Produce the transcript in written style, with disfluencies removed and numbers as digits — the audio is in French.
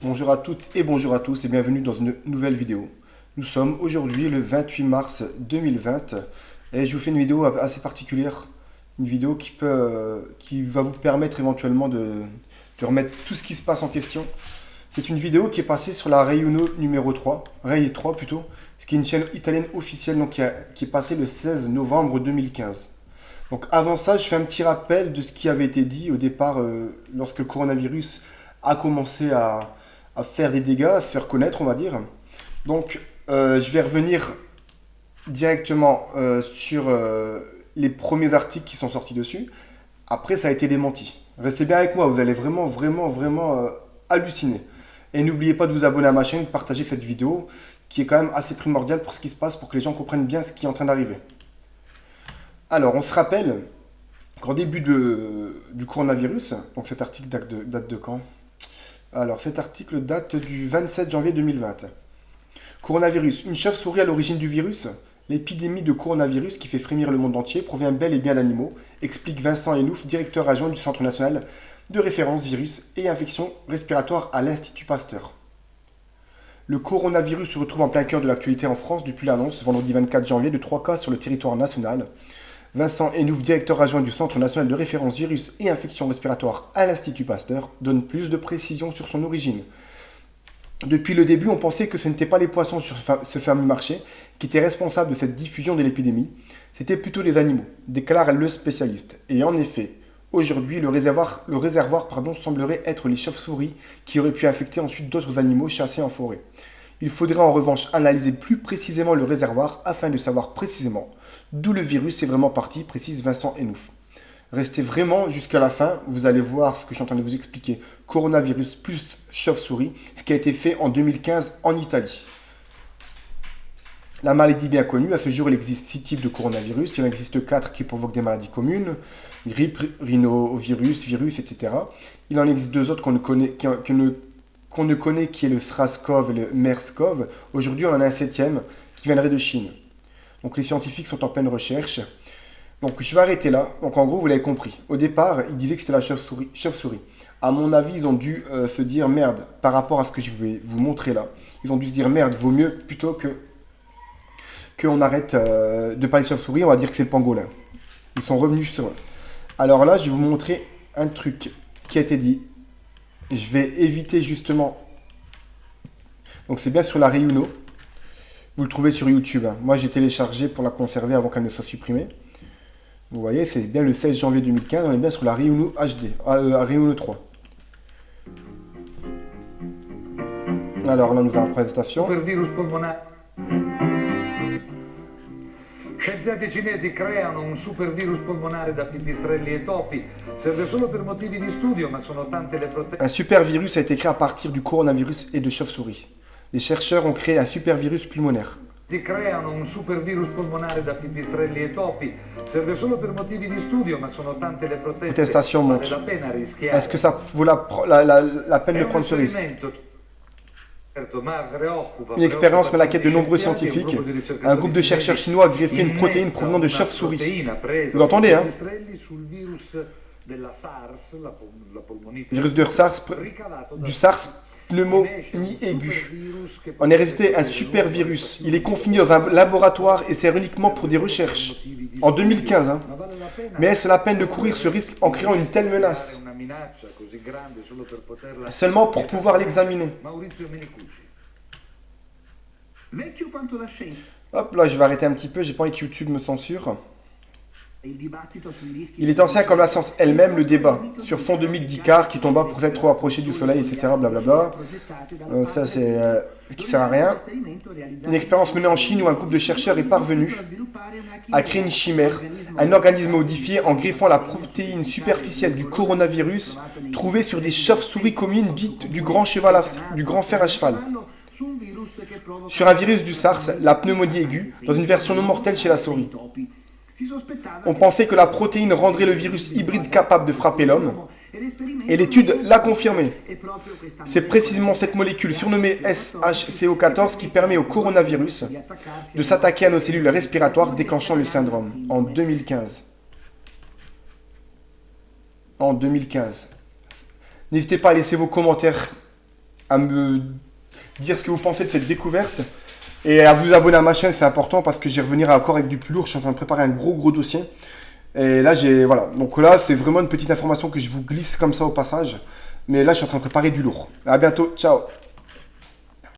Bonjour à toutes et bonjour à tous et bienvenue dans une nouvelle vidéo. Nous sommes aujourd'hui le 28 mars 2020 et je vous fais une vidéo assez particulière. Une vidéo qui va vous permettre éventuellement de remettre tout ce qui se passe en question. C'est une vidéo qui est passée sur la Rai Uno numéro 3, Rai 3 plutôt, ce qui est une chaîne italienne officielle donc qui est passée le 16 novembre 2015. Donc avant ça, je fais un petit rappel de ce qui avait été dit au départ lorsque le coronavirus a commencé à faire des dégâts, à se faire connaître, on va dire. Donc je vais revenir directement sur les premiers articles qui sont sortis dessus. Après, ça a été démenti. Restez bien avec moi, vous allez vraiment halluciner. Et n'oubliez pas de vous abonner à ma chaîne, de partager cette vidéo qui est quand même assez primordiale pour ce qui se passe, pour que les gens comprennent bien ce qui est en train d'arriver. Alors, on se rappelle qu'en début du coronavirus, donc cet article date de quand? Alors, cet article date du 27 janvier 2020. Coronavirus. Une chauve-souris à l'origine du virus? L'épidémie de coronavirus qui fait frémir le monde entier provient bel et bien d'animaux, explique Vincent Enouf, directeur adjoint du Centre national de référence virus et infections respiratoires à l'Institut Pasteur. Le coronavirus se retrouve en plein cœur de l'actualité en France depuis l'annonce, vendredi 24 janvier, de 3 cas sur le territoire national. Vincent Enouf, directeur adjoint du Centre national de référence virus et infections respiratoires à l'Institut Pasteur, donne plus de précisions sur son origine. Depuis le début, on pensait que ce n'étaient pas les poissons sur ce fameux marché qui étaient responsables de cette diffusion de l'épidémie, c'était plutôt les animaux, déclare le spécialiste. Et en effet, aujourd'hui, le réservoir semblerait être les chauves-souris qui auraient pu infecter ensuite d'autres animaux chassés en forêt. Il faudrait en revanche analyser plus précisément le réservoir afin de savoir précisément d'où le virus est vraiment parti, précise Vincent Enouf. Restez vraiment jusqu'à la fin, vous allez voir ce que je suis en train de vous expliquer. Coronavirus plus chauve-souris, ce qui a été fait en 2015 en Italie. La maladie bien connue, à ce jour il existe 6 types de coronavirus, il en existe 4 qui provoquent des maladies communes, grippe, rhinovirus, virus, etc. Il en existe 2 autres qu'on ne connaît, qui est le SRAS-CoV et le MERS-CoV. Aujourd'hui on en a un 7e qui viendrait de Chine. Donc les scientifiques sont en pleine recherche. Donc je vais arrêter là. Donc en gros, vous l'avez compris. Au départ, ils disaient que c'était la chauve-souris. À mon avis, ils ont dû se dire merde par rapport à ce que je vais vous montrer là. Ils ont dû se dire merde, vaut mieux plutôt qu'on arrête de parler de chauve-souris, on va dire que c'est le pangolin. Ils sont revenus sur eux. Alors là, je vais vous montrer un truc qui a été dit. Je vais éviter justement. Donc c'est bien sur la Rai Uno. Vous le trouvez sur YouTube. Hein. Moi, j'ai téléchargé pour la conserver avant qu'elle ne soit supprimée. Vous voyez, c'est bien le 16 janvier 2015, on est bien sur la Rai Uno HD, Rai Uno 3. Alors là, nous avons la présentation. Supervirus polmonare. Scienziati cinesi creano un supervirus polmonare da pipistrelli e topi. Serve solo per motivi di studio, ma sono tante le proteine. Un super virus a été créé à partir du coronavirus et de chauve-souris. Les chercheurs ont créé un super virus pulmonaire. Si creano un supervirus polmonare da pipistrelli e topi. Serve solo per motivi di studio, ma sono tante le proteste. Contestation Vale monte. la pena rischiare. Est-ce que ça vaut la peine de prendre ce risque? Une expérience met la quête de nombreux scientifiques. Un groupe de chercheurs chinois a greffé une protéine provenant de chauve-souris. Vous l'entendez, hein? Virus du SARS pneumonie aiguë. On est resté un super virus. Il est confiné dans un laboratoire et sert uniquement pour des recherches. En 2015, hein. Mais est-ce la peine de courir ce risque en créant une telle menace? Seulement pour pouvoir l'examiner. Hop, là je vais arrêter un petit peu, j'ai pas envie que YouTube me censure. Il est ancien comme la science elle-même, le débat, sur fond de mythe d'Icare qui tomba pour s'être trop approché du soleil, etc. Blablabla. Donc ça c'est qui sert à rien. Une expérience menée en Chine où un groupe de chercheurs est parvenu à créer une chimère, un organisme modifié en greffant la protéine superficielle du coronavirus trouvée sur des chauves-souris communes dites du grand fer à cheval. Sur un virus du SARS, la pneumonie aiguë, dans une version non mortelle chez la souris. On pensait que la protéine rendrait le virus hybride capable de frapper l'homme, et l'étude l'a confirmé. C'est précisément cette molécule surnommée SHCO14 qui permet au coronavirus de s'attaquer à nos cellules respiratoires déclenchant le syndrome en 2015. En 2015. N'hésitez pas à laisser vos commentaires à me dire ce que vous pensez de cette découverte. Et à vous abonner à ma chaîne, c'est important parce que j'y revenir encore avec du plus lourd. Je suis en train de préparer un gros dossier. Et là, voilà. Donc là, c'est vraiment une petite information que je vous glisse comme ça au passage. Mais là, je suis en train de préparer du lourd. À bientôt. Ciao.